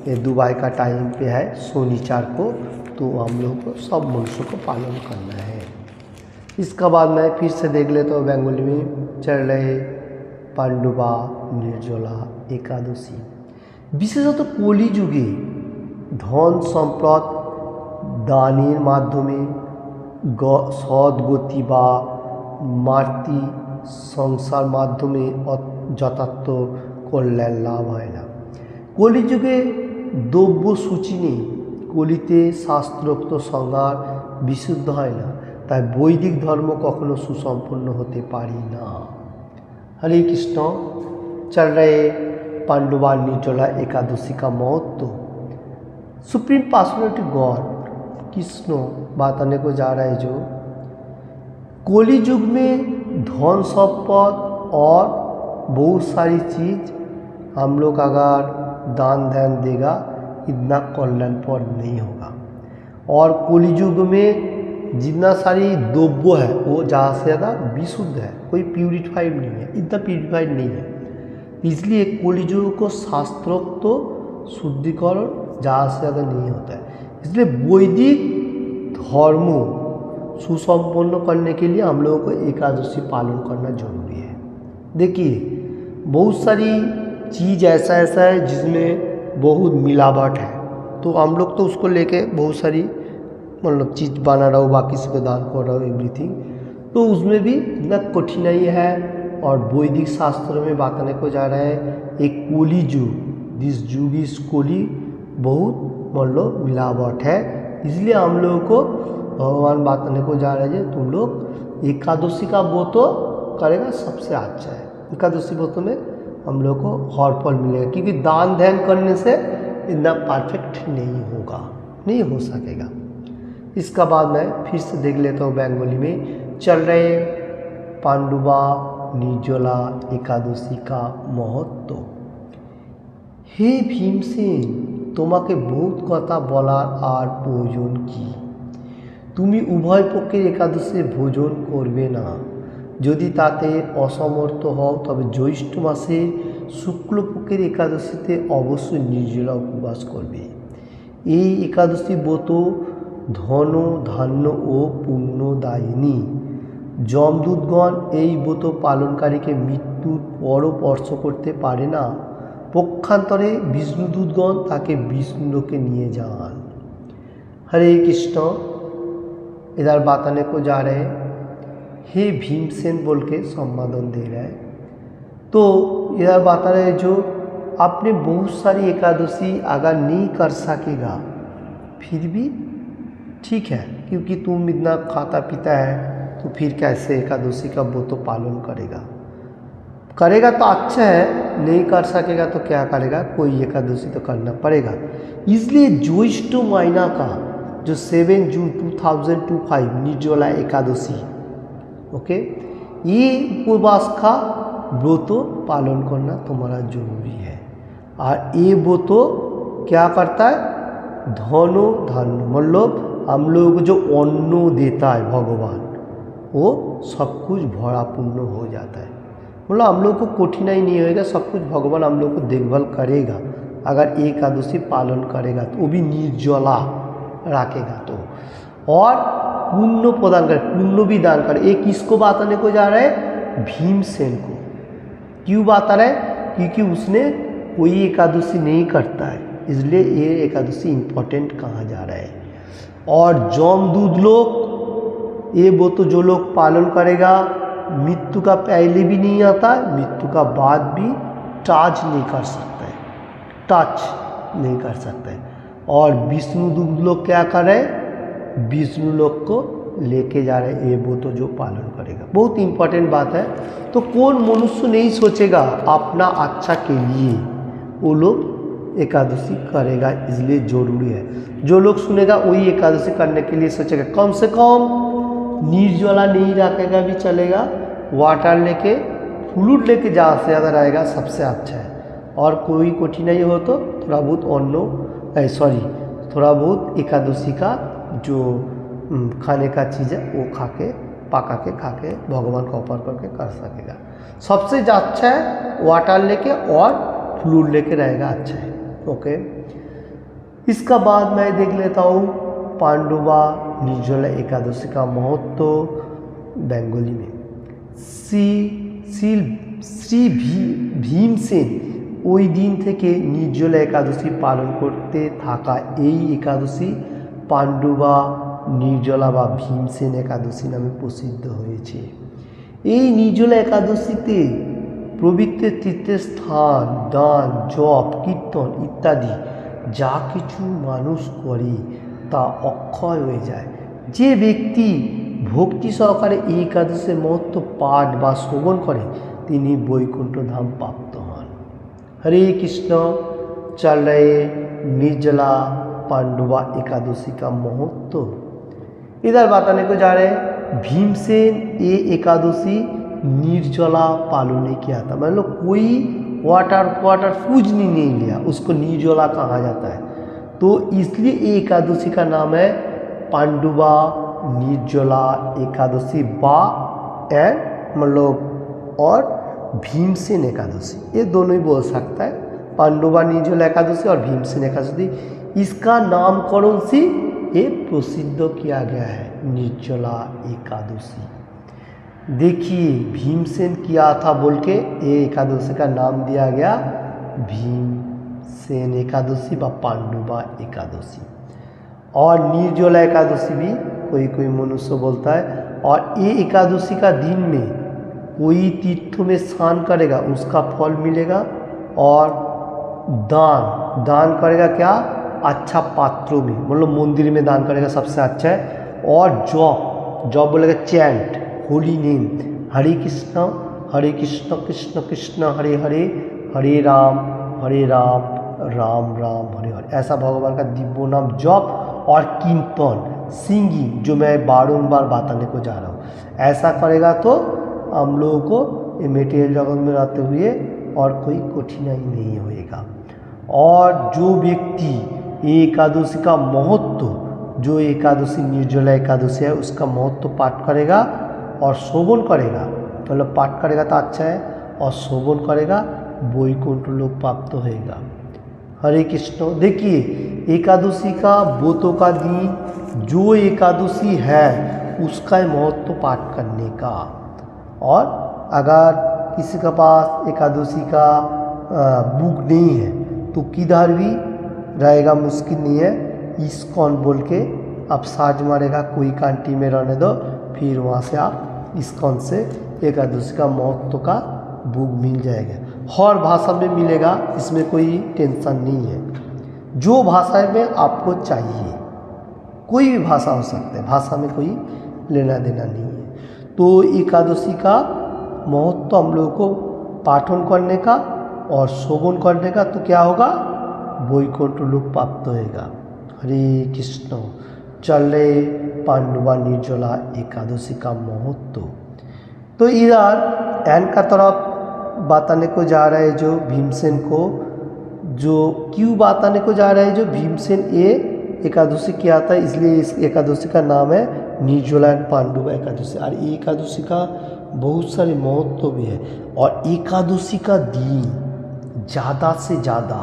ये दुबई का टाइम पे है शनिवार को, तो हम लोग को सब मनुष्यों को पालन करना है। इसका बाद मैं फिर से देख लेता हूँ बेंगोली में चल रहे पांडुबा निर्जला एकादशी। विशेषत कलि जुगे धन सम्पद दानेर माध्यमे सद्गति बा मातृ संसार माध्यमे যথার্থ কল্যাণ লাভ হয় না। কলিযুগে দ্রব্য সূচি নেই, কলিতে শাস্ত্रोक्त সংজ্ঞার বিশুদ্ধ হয় না, তাই বৈদিক ধর্ম কখনো সুসম্পন্ন হতে পারে না। हरे कृष्ण चल रहे पांडुबा निर्जला एकादशी का महत्व। सुप्रीम पर्सनालिटी गॉड कृष्ण बताने को जा रहा है, जो कलि युग में धन संपद और बहुत सारी चीज़ हम लोग अगर दान ध्यान देगा इतना कल्याणप्रद नहीं होगा। और कलि युग में जितना सारी द्रव्य है वो ज़्यादा से ज़्यादा विशुद्ध है, कोई प्यूरिफाइड नहीं है, इतना प्यूरिफाइड नहीं है। इसलिए कलि युग को शास्त्रोक्त तो शुद्धिकरण ज़्यादा से ज़्यादा नहीं होता है। इसलिए वैदिक धर्म सुसंपन्न करने के लिए हम लोगों को एकादशी पालन करना जरूरी है। देखिए बहुत सारी चीज़ ऐसा है जिसमें बहुत मिलावट है, तो हम लोग तो उसको लेके बहुत सारी मतलब चीज़ बना रहा हो, बाकी से दान कर रहा हो एवरीथिंग, तो उसमें भी इतना कठिनाई है। और वैदिक शास्त्रों में बताने को जा रहा है एक कलि युग, दिस युग इज कलि, बहुत मतलब मिलावट है। इसलिए हम लोगों को भगवान बताने को जा रहे हैं तुम लोग एकादशी का व्रत करेगा सबसे अच्छा है। एकादशी व्रत में हम लोग को हर फल मिलेगा, क्योंकि दान ध्यान करने से इतना परफेक्ट नहीं होगा, नहीं हो सकेगा। इसका बाद मैं फिर से देख लेता हूँ बेंगोली में। चल रहे पांडुबा निर्जला एकादशी का महत्व। हे भीमसेन, তোমাকে বহুত কথা বলার আর প্রয়োজন কি? তুমি উভয় পক্ষের একাদশী ভোজন করবে না। যদি তাতে অসমর্থ হও তবে জ্যৈষ্ঠ মাসের শুক্লপক্ষের একাদশীতে অবশ্যই নির্জলা উপবাস করবে। এই একাদশী ব্রত ধন ধান্য ও পুণ্যদায়িনী। যমদূতগণ এই ব্রত পালনকারীকে মৃত্যুর পরও স্পর্শ করতে পারে না। পক্ষান্তরে विष्णुदूतगण ताके विष्णुलोके निये जान। हरे कृष्ण। इधर बताने को जा रहे हे भीमसेन बोल के संबोधन दे रहा है। तो इधर बता रहे जो आपने बहुत सारी एकादशी अगर नहीं कर सकेगा फिर भी ठीक है, क्योंकि तुम इतना खाता पीता है तो फिर कैसे एकादशी का वो तो पालन करेगा तो अच्छा है, नहीं कर सकेगा तो क्या करेगा, कोई एकादशी तो करना पड़ेगा। इसलिए ज्येष्ठ महीना का जो 7 जून 2025 निर्जला एकादशी, ओके, ये उपवास का व्रत पालन करना तुम्हारा जरूरी है। और ये व्रत क्या करता है, धनो धान्य, मतलब हम लोगों को जो अन्न देता है भगवान वो सब कुछ भरा पूर्ण हो जाता है। मतलब हम लोग को कठिनाई नहीं होएगा, सब कुछ भगवान हम लोग को देखभाल करेगा अगर एकादशी पालन करेगा तो, वो भी निर्जला रखेगा तो। और पुण्य प्रदान करे, पुण्य भी दान करे। एक किसको बताने को जा रहा है, भीमसेन को। क्यों बता रहा है, क्योंकि उसने कोई एकादशी नहीं करता है, इसलिए ये एकादशी इम्पोर्टेंट कहा जा रहा है। और जमदूत लोग ये वो तो जो लोग पालन करेगा मृत्यु का पहले भी नहीं आता, मृत्यु का बाद भी टच नहीं कर सकता है, और विष्णुदूत लोग क्या कर रहे हैं, विष्णु लोग को लेके जा रहे हैं, ये वो तो जो पालन करेगा। बहुत इंपॉर्टेंट बात है। तो कौन मनुष्य नहीं सोचेगा अपना अच्छा के लिए, वो लोग एकादशी करेगा, इसलिए जरूरी है। जो लोग सुनेगा वही एकादशी करने के लिए सोचेगा। कम से कम निर्जला नहीं रखेगा भी चलेगा, वाटर लेके फ्लूइड लेके ज़्यादा से ज़्यादा रहेगा, सबसे अच्छा है। और कोई कठिनाई हो तो थोड़ा बहुत थोड़ा बहुत एकादशी का जो खाने का चीज़ है वो खा के भगवान का ऊपर करके कर सकेगा। सबसे अच्छा है वाटर लेके और फ्लूइड लेके रहेगा, अच्छा है। ओके, इसका बाद मैं देख लेता हूँ पांडुबा निर्जला एकादशी का महत्व बेंगोली में। श्री भीमसेन ওই দিন থেকে নির্জলা একাদশী পালন করতে থাকা এই একাদশী পাণ্ডুবা নির্জলা বা ভীমসেন একাদশী নামে প্রসিদ্ধ হয়েছে। এই নির্জলা একাদশীতে পবিত্র তীর্থস্থান, দান, জপ, কীর্তন ইত্যাদি যা কিছু মানুষ করে তা অক্ষয় হয়ে যায়। যে ব্যক্তি ভক্তি সহকারে এই একাদশীর মহত্ব পাঠ বা শ্রবণ করে তিনি বৈকুণ্ঠ ধাম প্রাপ্ত হন। हरे कृष्ण। चल रहे निर्जला पांडुबा एकादशी का महत्व। इधर बताने को जा रहे भीमसेन ये एकादशी निर्जला पालन ने किया था, मतलब कोई वाटर कुछ नहीं लिया, उसको निर्जला कहा जाता है। तो इसलिए ये एकादशी का नाम है पांडुबा निर्जला एकादशी बा एंड मतलब और भीमसेन एकादशी, ये दोनों ही बोल सकता है, पांडुबा निर्जला एकादशी और भीमसेन एकादशी। इसका नामकरण से ये प्रसिद्ध किया गया है निर्जला एकादशी। देखिए भीमसेन किया था बोल के ये एकादशी का नाम दिया गया भीमसेन एकादशी व पांडुबा एकादशी। और निर्जला एकादशी भी कोई मनुष्य बोलता है। और ये एकादशी का दिन में कोई तीर्थ में स्नान करेगा उसका फल मिलेगा। और दान करेगा क्या, अच्छा पात्रों में, मतलब मंदिर में दान करेगा सबसे अच्छा है। और जॉब बोलेगा चैंट, होली नेम, हरे कृष्ण कृष्ण कृष्ण हरे हरे, हरे राम राम राम हरे हरे, ऐसा भगवान का दिव्य नाम जप और कीर्तन सिंगिंग, जो मैं बारंबार बताने को जा रहा हूँ। ऐसा करेगा तो हम लोगों को ये मटेरियल जगत में रहते हुए और कोई कठिनाई नहीं होएगा। और जो व्यक्ति एकादशी का महत्व, जो एकादशी निर्जला एकादशी है उसका महत्व पाठ करेगा और शोभन करेगा, मतलब पाठ करेगा तो अच्छा है, और शोभन करेगा वैकुंठ लोक प्राप्त होएगा। हरे कृष्ण। देखिए एकादशी का व्रतों का दिन, जो एकादशी है उसका महत्व पाठ करने का। और अगर किसी के पास एकादशी का बुक नहीं है तो किधर भी रहेगा मुश्किल नहीं है, इस्कॉन बोल के आप सर्च मारेगा, कोई कंट्री में रहने दो, फिर वहाँ से आप इस्कॉन से एकादशी का महत्व का बुक मिल जाएगा। हर भाषा में मिलेगा, इसमें कोई टेंशन नहीं है। जो भाषा में आपको चाहिए, कोई भी भाषा हो सकता है, भाषा में कोई लेना देना नहीं है। तो एकादशी का महत्व हम लोगों को पाठन करने का और शोभन करने का, तो क्या होगा, वैकुंठ लोक प्राप्त होएगा। हरे कृष्ण। चले पांडवा निर्जला एकादशी का महत्व। तो इधर एंड का तरफ बताने को जा रहा है जो भीमसेन को, जो क्यों बताने को जा रहा है, जो भीमसेन ये एकादशी किया था, इसलिए इस एकादशी का नाम है निर्जला एंड पांडवा एकादशी। और एकादशी का बहुत सारे महत्व भी है। और एकादशी का दिन ज़्यादा से ज़्यादा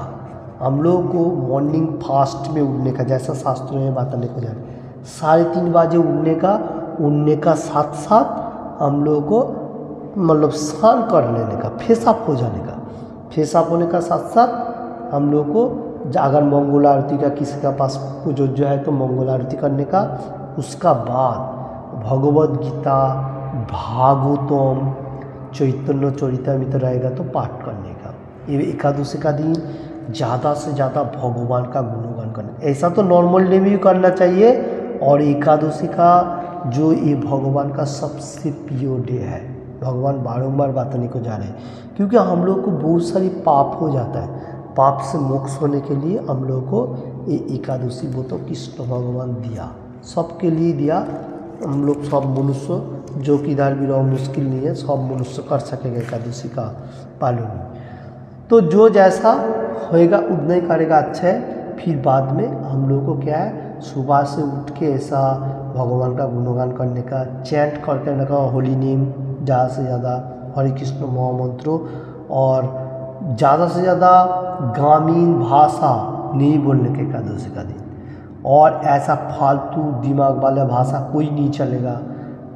हम लोग को मॉर्निंग फास्ट में उठने का, जैसा शास्त्रों में बताने को जा रहा है, 3:30 बजे उठने का साथ साथ हम लोग को मतलब स्नान कर लेने का, फेसअप हो जाने का, फेसअप होने का साथ साथ हम लोग को अगर मंगल आरती का किसी का पास जो है तो मंगल आरती करने का, उसका बाद भगवद गीता, भागवतम, चैतन्य चरितामृत रहेगा तो पाठ करने का। ये एकादशी का दिन ज़्यादा से ज़्यादा भगवान का गुणगान करना, ऐसा तो नॉर्मल डे में भी करना चाहिए। और एकादशी का जो ये भगवान का सबसे प्रिय डे है, भगवान बारंबार बताने को जा रहे हैं, क्योंकि हम लोग को बहुत सारी पाप हो जाता है। पाप से मोक्ष होने के लिए हम लोग को ये एकादशी वो तो कृष्ण भगवान दिया, सबके लिए दिया। हम लोग सब मनुष्य जो कि इधर भी रहो मुश्किल नहीं है, सब मनुष्य कर सकेगा एकादशी का पालन। तो जो जैसा होएगा उतना ही करेगा, अच्छा है। फिर बाद में हम लोग को क्या है, सुबह से उठ के ऐसा भगवान का गुणगान करने का, चैंट करके रखने का, होली नेम ज़्यादा से ज़्यादा, हरे कृष्ण महामंत्रों, और ज़्यादा से ज़्यादा ग्रामीण भाषा नहीं बोलने के एकादशी का दिन। और ऐसा फालतू दिमाग वाला भाषा कोई नहीं चलेगा,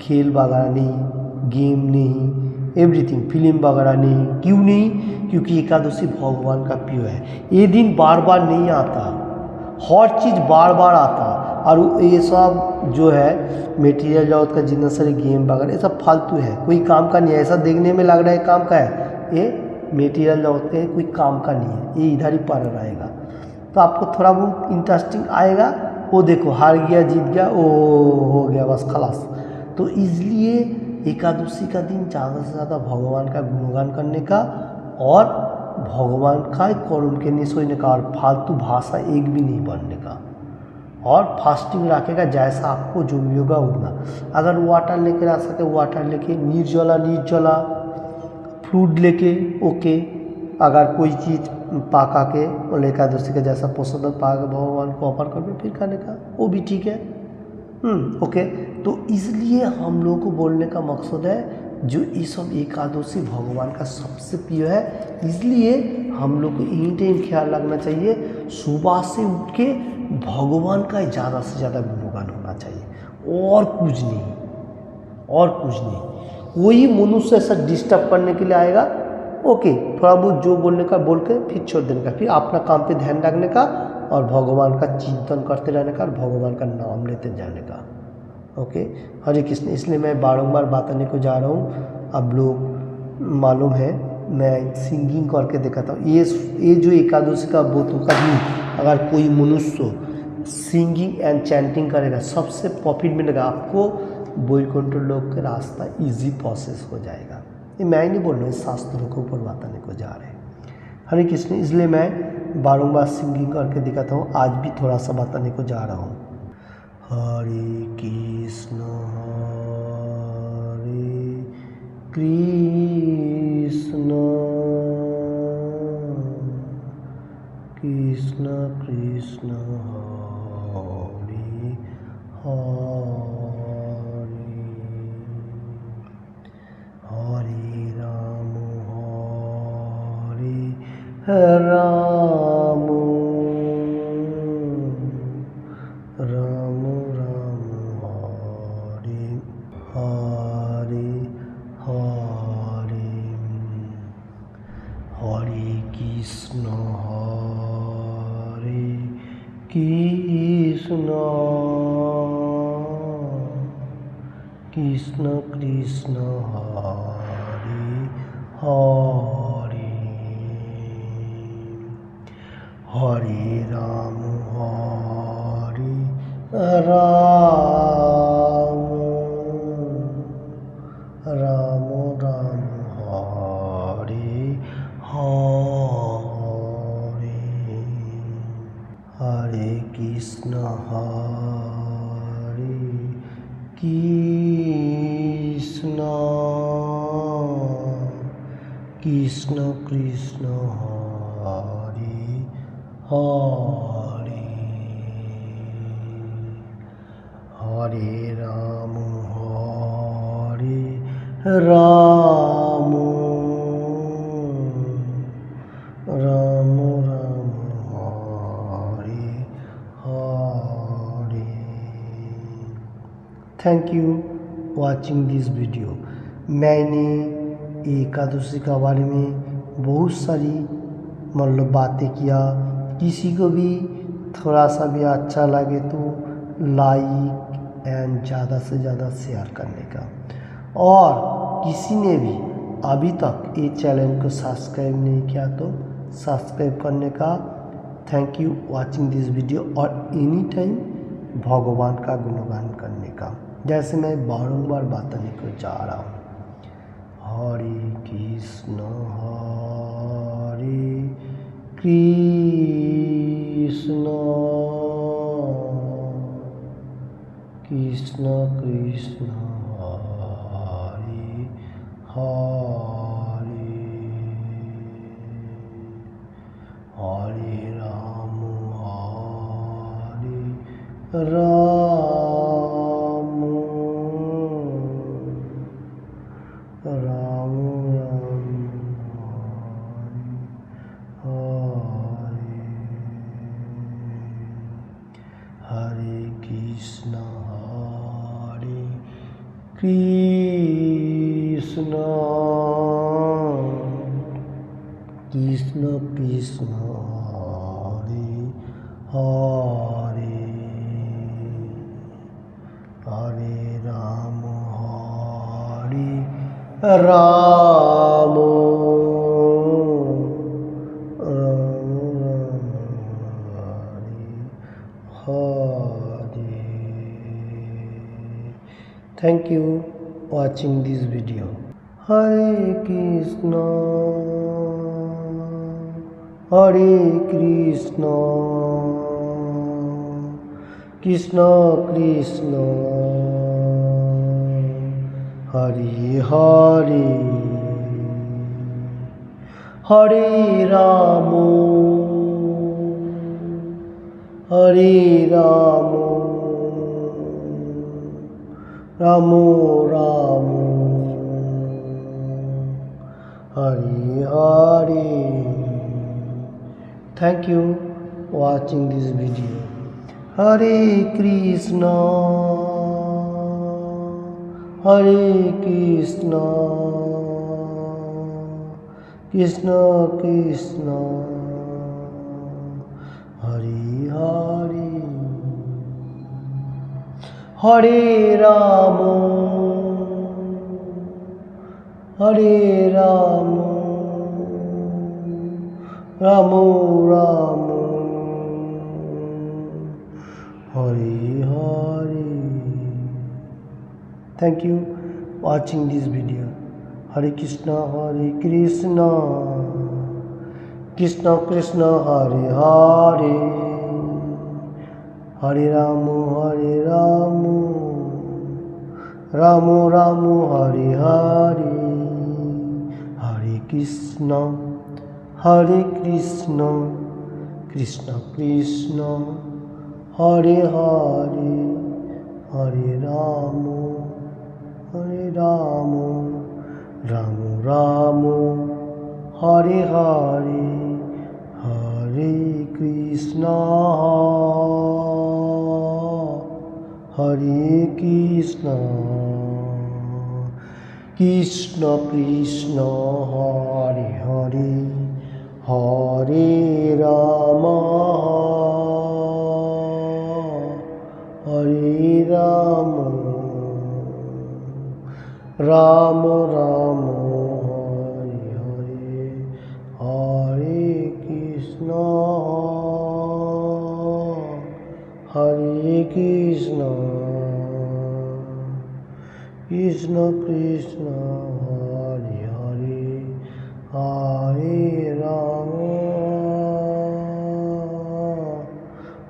खेल वगैरह नहीं, गेम नहीं, एवरीथिंग, फिल्म वगैरह नहीं। क्यों नहीं? क्योंकि एकादशी भगवान का प्रिय है। ये दिन बार बार नहीं आता, हर चीज़ बार बार आता। और ये सब जो है मटेरियल जगत का जितना सारे गेम वगैरह, ये सब फालतू है, कोई काम का नहीं है। ऐसा देखने में लग रहा है काम का है, ये मटेरियल जगत का कोई काम का नहीं है, ये इधर ही पड़ रहेगा। तो आपको थोड़ा बहुत इंटरेस्टिंग आएगा, वो देखो हार गया जीत गया, ओ हो गया बस खलास। तो इसलिए एकादशी का दिन ज़्यादा से ज़्यादा भगवान का गुणगान करने का और भगवान का कर्म के नहीं सोने का, और फालतू भाषा एक भी नहीं पढ़ने का, और फास्टिंग रखेगा जैसा आपको जो भी होगा उतना। अगर वाटर लेके आ सके वाटर लेके, निर्जला फ्रूट लेके ओके। अगर कोई चीज़ पाका के और एकादशी का जैसा पसंद है पाका भगवान को ऑफर करके फिर खाने का, वो भी ठीक है। ओके। तो इसलिए हम लोगों को बोलने का मकसद है जो ये सब एकादशी भगवान का सबसे प्रिय है, इसलिए हम लोग को एनी टाइम ख्याल रखना चाहिए, सुबह से उठ के भगवान का ज़्यादा से ज़्यादा गुणगान होना चाहिए, और कुछ नहीं, और कुछ नहीं। कोई मनुष्य ऐसा डिस्टर्ब करने के लिए आएगा, ओके, थोड़ा बहुत जो बोलने का बोल के फिर छोड़ देने का, फिर अपना काम पे ध्यान रखने का और भगवान का चिंतन करते रहने का और भगवान का नाम लेते जाने का। ओके, हरे कृष्ण। इसलिए मैं बारंबार बताने को जा रहा हूँ। अब लोग मालूम है मैं सिंगिंग करके दिखाता हूँ। ये जो एकादशी का व्रत का दिन अगर कोई मनुष्य सिंगिंग एंड चैंटिंग करेगा, सबसे प्रॉफिट मिलेगा आपको, वैकुंठ लोक का रास्ता इजी प्रोसेस हो जाएगा। ये मैं नहीं बोल रहा हूँ, शास्त्रों के ऊपर बताने को जा रहे हैं। हरे कृष्ण। इसलिए मैं बारंबार सिंगिंग करके दिखाता हूँ, आज भी थोड़ा सा बताने को जा रहा हूँ। Hare Krishna Krishna Krishna Krishna Hare Hare Hare Rama Rama Rama Hare Hare Hare Hare Krishna Krishna Krishna Hare Hare Hare Rama Rama Rama Hare Hare Hare Krishna Krishna Krishna Hare Hare Hare Rama Rama Rama Rama Hare Hare. Thank you watching this video. मैंने एकादशी के बारे में बहुत सारी मतलब बातें किया। किसी को भी थोड़ा सा भी अच्छा लगे तो लाइक एंड ज़्यादा से ज़्यादा शेयर करने का, और किसी ने भी अभी तक ये चैनल को सब्सक्राइब नहीं किया तो सब्सक्राइब करने का। Thank you watching this video. और एनी टाइम भगवान का गुणगान करने का, जैसे मैं बारंबार बताने को जा रहा हूँ। Hare Krishna Krishna Krishna Krishna Hare Hare Hare Rama Rama Rama Hare Hare Krishna Krishna Krishna Krishna Hare Hare Hare Rama Rama Hare. Thank you watching this video. Hare Krishna Krishna Krishna Hare Hare Hare Ramo Ramo Ramo Hare Hare। Thank you watching this video. Hare Krishna Krishna Krishna Hare Hare Hare Ramo Ramo Ramo Hare Hare। Thank you watching this video. Hare Krishna Krishna Krishna Hare Hare Hare Rama Rama Rama Hare Hare, Hare Krishna Krishna Krishna Hare Hare, Hare Rama Rama Rama Hare Hare, Hare Krishna Krishna Krishna Hare Hare, Hare Rama Rama Rama Hare Hare, Hare Krishna Krishna Krishna Hare Hare,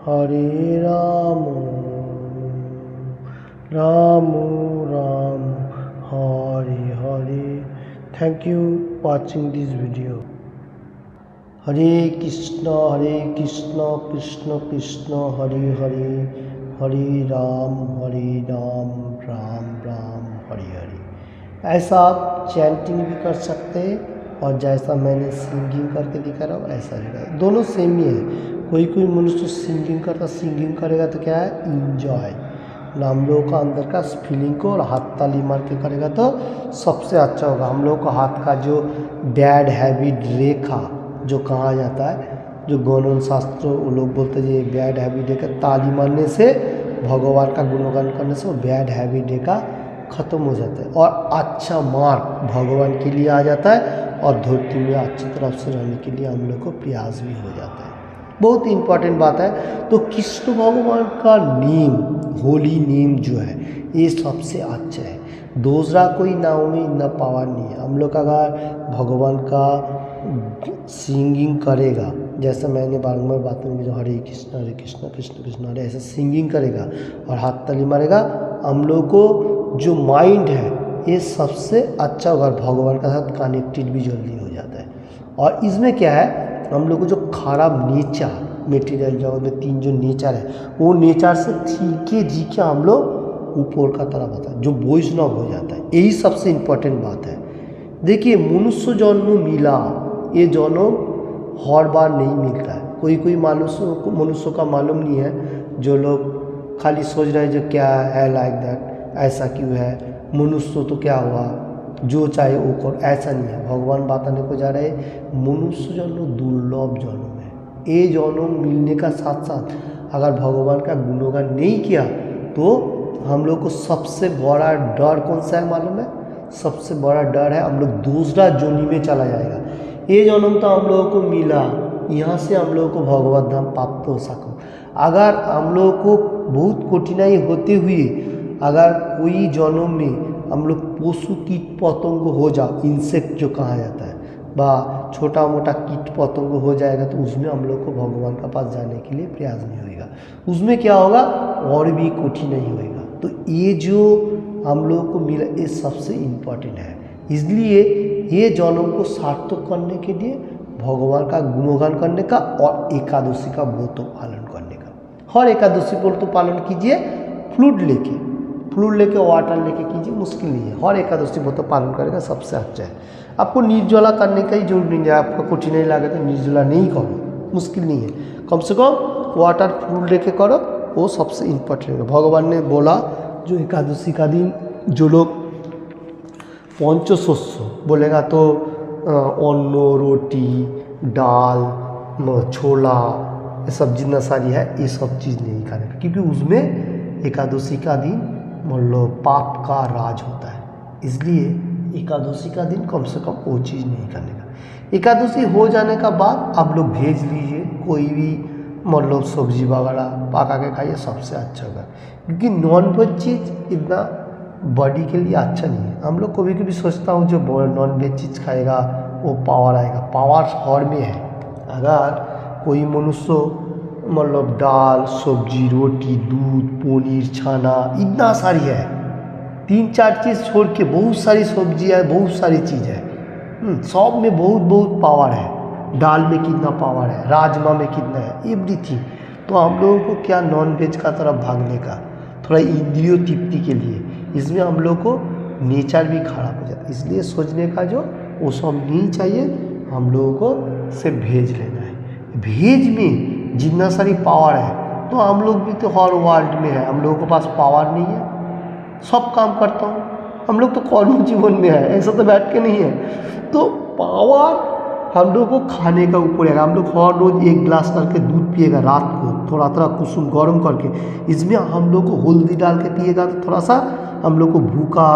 Hare Rama Rama Rama Hare Hare. Thank you watching this video. Hare Krishna Krishna Krishna Hare Hare, Hare Rama Rama Rama Hare Hare. ऐसा आप चैंटिंग भी कर सकते हैं और जैसा मैंने सिंगिंग करके दिखा रहा हूँ ऐसा भी, दोनों सेम ही है। कोई मनुष्य सिंगिंग करेगा तो क्या है, इंजॉय हम लोगों का अंदर का फीलिंग को और हाथ ताली मार के करेगा तो सबसे अच्छा होगा। हम लोग का हाथ का जो बैड हैबिट रेखा जो कहा जाता है, जो गौनन शास्त्र वो लोग बोलते हैं ये बैड हैबिट रेखा ताली मारने से, भगवान का गुणगान करने से वो बैड हैबिट रेखा खत्म हो जाता है और अच्छा मार्ग भगवान के लिए आ जाता है और धरती में अच्छी तरफ से रहने के लिए हम लोग को प्रयास भी हो जाता है। बहुत ही इम्पोर्टेंट बात है। तो कृष्ण भगवान का नेम, होली नेम जो है ये सबसे अच्छा है। दूसरा कोई नाम में इतना पावर नहीं है। हम लोग अगर भगवान का सिंगिंग करेगा, जैसा मैंने बारंबार बात की, जो हरे कृष्ण कृष्ण कृष्ण हरे, ऐसा सिंगिंग करेगा और हाथ ताली मारेगा, हम लोग को जो माइंड है ये सबसे अच्छा होगा, भगवान के साथ कनेक्टेड भी जल्दी हो जाता है। और इसमें क्या है, हम लोग को जो खराब नेचर मटेरियल जगत में 3 जो नेचर है वो नेचर से ठीक हम लोग ऊपर का तरफ आता है, जो वैष्णव हो जाता है। यही सबसे इम्पोर्टेंट बात है। देखिए मनुष्य जन्म मिला, ये जन्म हर बार नहीं मिलता है। कोई मनुष्य का मालूम नहीं है, जो लोग खाली सोच रहे हैं जो क्या है लाइक दैट, ऐसा क्यों है, मनुष्य तो क्या हुआ, जो चाहे वो कर, ऐसा नहीं है। भगवान बताने को जा रहे हैं मनुष्य जन्म दुर्लभ जन्म है। ये जन्म मिलने का साथ साथ अगर भगवान का गुणगान नहीं किया तो हम लोग को सबसे बड़ा डर कौन सा है मालूम है? सबसे बड़ा डर है हम लोग दूसरा जोनी में चला जाएगा। ये जन्म तो हम लोगों को मिला, यहाँ से हम लोगों को भगवत धाम प्राप्त हो सको। अगर हम लोग को बहुत कठिनाई होते हुए अगर कोई जन्म में हम लोग पशु कीट पतंग हो जाओ, इंसेक्ट जो कहा जाता है, बा छोटा मोटा कीट पतंग हो जाएगा तो उसमें हम लोग को भगवान का पास जाने के लिए प्रयास नहीं होगा। उसमें क्या होगा, और भी कठिनाई होगा। तो ये जो हम लोग को मिला ये सबसे इम्पोर्टेंट है। इसलिए ये जन्म को सार्थक करने के लिए भगवान का गुणगान करने का और एकादशी का व्रत पालन करने का, हर एकादशी व्रत पालन कीजिए। फ्लूट लेके वाटर लेके कीजिए, मुश्किल नहीं है। हर एकादशी व्रत पालन करेगा सबसे अच्छा है। आपको निर्जला करने का ही जरूर नहीं है। आपको कठिनाई लगे तो निर्जला नहीं करो, मुश्किल नहीं है। कम से कम वाटर फ्लूट लेके करो, वो सबसे इम्पोर्टेंट है। भगवान ने बोला जो एकादशी का दिन जो लोग पंचशस्य बोलेगा तो अन्न, रोटी, दाल, छोला, ये सब जितना सारी है ये सब चीज़ नहीं खाने का, क्योंकि उसमें एकादशी का दिन मतलब पाप का राज होता है। इसलिए एकादशी का दिन कम से कम वो चीज़ नहीं करने का। एकादशी हो जाने का बाद आप लोग भेज लीजिए, कोई भी मतलब सब्जी वगैरह पका के खाइए, सबसे अच्छा होगा। क्योंकि नॉन वेज चीज़ इतना बॉडी के लिए अच्छा नहीं है। हम लोग कभी कभी सोचता हूँ जो नॉन वेज चीज़ खाएगा वो पावर आएगा, पावर हर में है। अगर कोई मनुष्य मतलब दाल सब्जी रोटी दूध पनीर छाना इतना सारी है, 3-4 चीज़ छोड़ के बहुत सारी सब्जी है, बहुत सारी चीज़ है। सब में बहुत बहुत पावर है। दाल में कितना पावर है, राजमा में कितना है, एवरीथिंग। तो हम लोगों को क्या नॉन वेज का तरफ भागने का, थोड़ा इंद्रियों तृप्ति के लिए, इसमें हम लोग को नेचर भी खराब हो जाता है। इसलिए सोचने का जो वो सब नहीं चाहिए, हम लोगों को सिर्फ वेज लेना है। वेज में जितना सारी पावर है, तो हम लोग भी तो हर वर्ल्ड में है, हम लोगों के पास पावर नहीं है। सब काम करता हूँ, हम लोग तो कर्म जीवन में है, ऐसा तो बैठ के नहीं है। तो पावर हम लोग को खाने का ऊपर है। हम लोग हर रोज़ 1 गिलास करके दूध पिएगा रात को, थोड़ा थोड़ा कुसुम गर्म करके, इसमें हम लोग को हल्दी डाल के पिएगा तो थोड़ा सा हम लोग को भूखा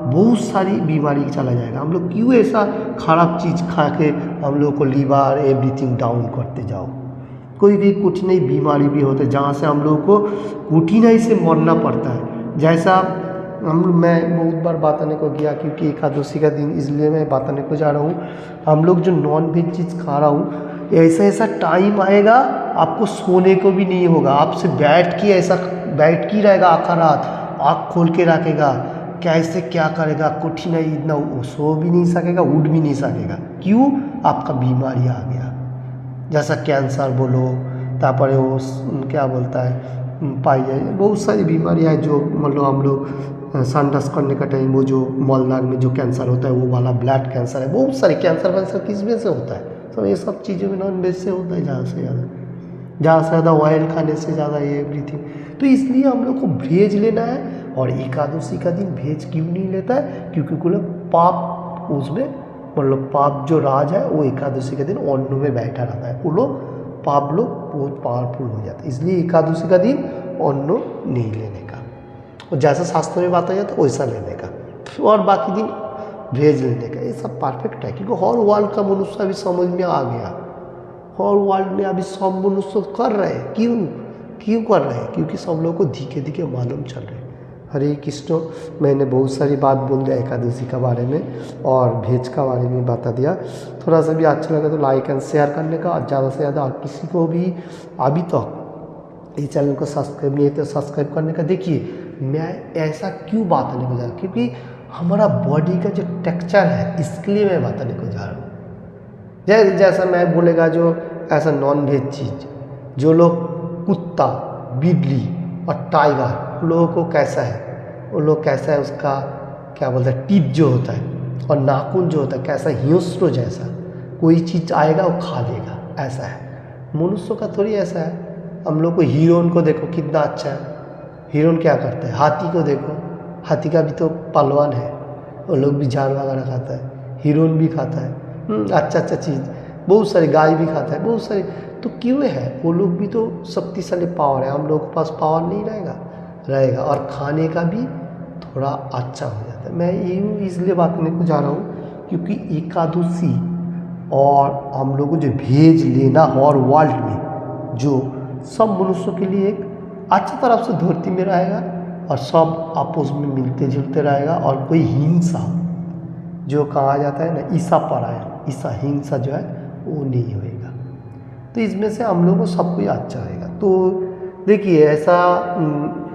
बहुत सारी बीमारी चला जाएगा। हम लोग क्यों ऐसा खराब चीज़ खा के हम लोग को लीवर एवरीथिंग डाउन करते जाओ। कोई भी कठिनाई बीमारी भी होता है जहाँ से हम लोग को कठिनाई से मरना पड़ता है। जैसा मैं बहुत बार बताने को गया, क्योंकि एकादशी का दिन इसलिए मैं बताने को जा रहा हूँ। हम लोग जो नॉन वेज चीज़ खा रहा हूँ, ऐसा ऐसा टाइम आएगा आपको सोने को भी नहीं होगा, आपसे बैठ के रहेगा आखा रात, आँख खोल के रखेगा, कैसे क्या करेगा, कठिनाई इतना, सो भी नहीं सकेगा, उठ भी नहीं सकेगा। क्यों? आपका बीमारी आ गया, जैसा कैंसर बोलो, तापर वो क्या बोलता है पाई जाए, बहुत सारी बीमारियाँ हैं जो मतलब हम लोग संडस करने का टाइम, वो जो मलदार में जो कैंसर होता है वो वाला ब्लड कैंसर है, बहुत सारे कैंसर किस वजह से होता है। तो ये सब चीज़ों में नॉन वेज से होता है, ज़्यादा से ज़्यादा ऑयल खाने से ज़्यादा ये एवरीथिंग। तो इसलिए हम लोग को वेज लेना है। और एकादशी का दिन वेज क्यों नहीं लेता है? क्योंकि कुल पाप उसमें, मतलब पाप जो राज है वो एकादशी के दिन अन्न में बैठा रहता है, वो लोग पाप लोग बहुत पावरफुल हो जाते हैं। इसलिए एकादशी का दिन अन्न नहीं लेने का, और जैसा शास्त्र में बताया जाता है वैसा लेने का, और बाकी दिन वेज लेने का। ये सब परफेक्ट है, क्योंकि हर वर्ल्ड का मनुष्य अभी समझ में आ गया। हर वर्ल्ड में अभी सब मनुष्य कर रहे हैं। क्यों कर रहे हैं? क्योंकि सब लोगों को धीरे धीरे मालूम चल रहे हैं। हरे कृष्ण। मैंने बहुत सारी बात बोल दिया एकादशी के बारे में और वेज का बारे में बता दिया। थोड़ा सा भी अच्छा लगा तो लाइक एंड शेयर करने का, और ज़्यादा से ज़्यादा किसी को भी अभी तक इस चैनल को सब्सक्राइब नहीं है तो सब्सक्राइब करने का। देखिए मैं ऐसा क्यों बताने को जा रहा हूँ, क्योंकि हमारा बॉडी का जो टेक्सचर है इसके लिए मैं बताने को जा रहा हूँ। जैसा मैं बोलेगा जो ऐसा नॉन वेज चीज़, जो लोग कुत्ता बिल्ली और टाइगर, उन लोगों को कैसा है, वो लोग कैसा है, उसका क्या बोलते हैं, टीथ जो होता है और नाखून जो होता है कैसा हिंस्रो जैसा, कोई चीज़ आएगा वो खा लेगा, ऐसा है। मनुष्य का थोड़ी ऐसा है। हम लोग को हिरन को देखो कितना अच्छा है, हिरन क्या करता है। हाथी को देखो, हाथी का भी तो पहलवान है, वो लोग भी झाड़ वगैरह खाता है, हिरन भी खाता है, अच्छा चीज़, बहुत सारी गाय भी खाता है, बहुत सारी। तो क्यों है, वो लोग भी तो शक्तिशाली पावर है, हम लोग के पास पावर नहीं रहेगा, और खाने का भी थोड़ा अच्छा हो जाता है। मैं यूँ इसलिए बात करने को जा रहा हूँ क्योंकि एकादशी और हम लोग को जो वेज लेना हर वर्ल्ड में, जो सब मनुष्यों के लिए एक अच्छी तरफ से धरती में रहेगा, और सब आपस में मिलते जुलते रहेगा, और कोई हिंसा जो कहा जाता है ना, ईसा परायण, ईसा हिंसा जो है वो नहीं होएगा। तो इसमें से हम लोग को सब कुछ अच्छा रहेगा। तो देखिए ऐसा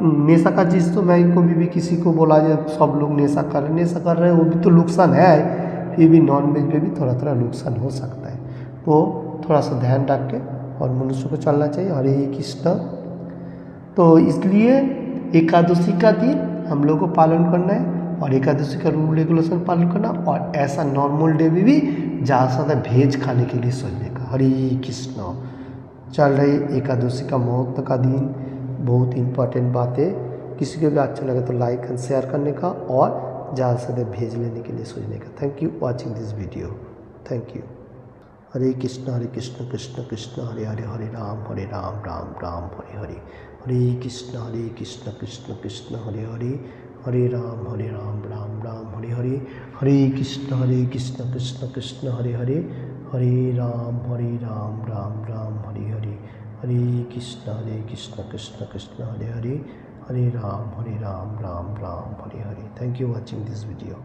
नेशा का चीज़ तो मैं कभी भी किसी को बोला जाए सब लोग नेशा कर रहे हैं, वो भी तो नुकसान है, फिर भी नॉन वेज पे भी थोड़ा थोड़ा नुकसान हो सकता है। तो थोड़ा सा ध्यान रख के और मनुष्य को चलना चाहिए। हरे कृष्ण। तो इसलिए एकादशी का दिन हम लोग को पालन करना है, और एकादशी का रूल रेगुलेशन पालन करना, और ऐसा नॉर्मल डे में भी ज़्यादा से ज़्यादा वेज खाने के लिए सोचने का। हरे कृष्ण। चल रही एकादशी का महत्व का दिन, बहुत इंपॉर्टेंट बातें। किसी को भी अच्छा लगे तो लाइक एंड शेयर करने का, और ज़्यादा से ज़्यादा भेज लेने के लिए सोचने का। Thank you watching this video. Thank you. Hare Krishna Krishna Krishna Hare Hare, Hare Rama Rama Rama Hare Hare, Hare Krishna Krishna Krishna Hare Hare, Hare Rama Rama Rama Hare Hare, Hare Krishna Krishna Krishna Hare Hare, Hare Rama Rama Rama Hare Hare, Hare Krishna Krishna Krishna Hare Hare, Hare Rama Rama Rama Hare Hare. Thank you watching this video.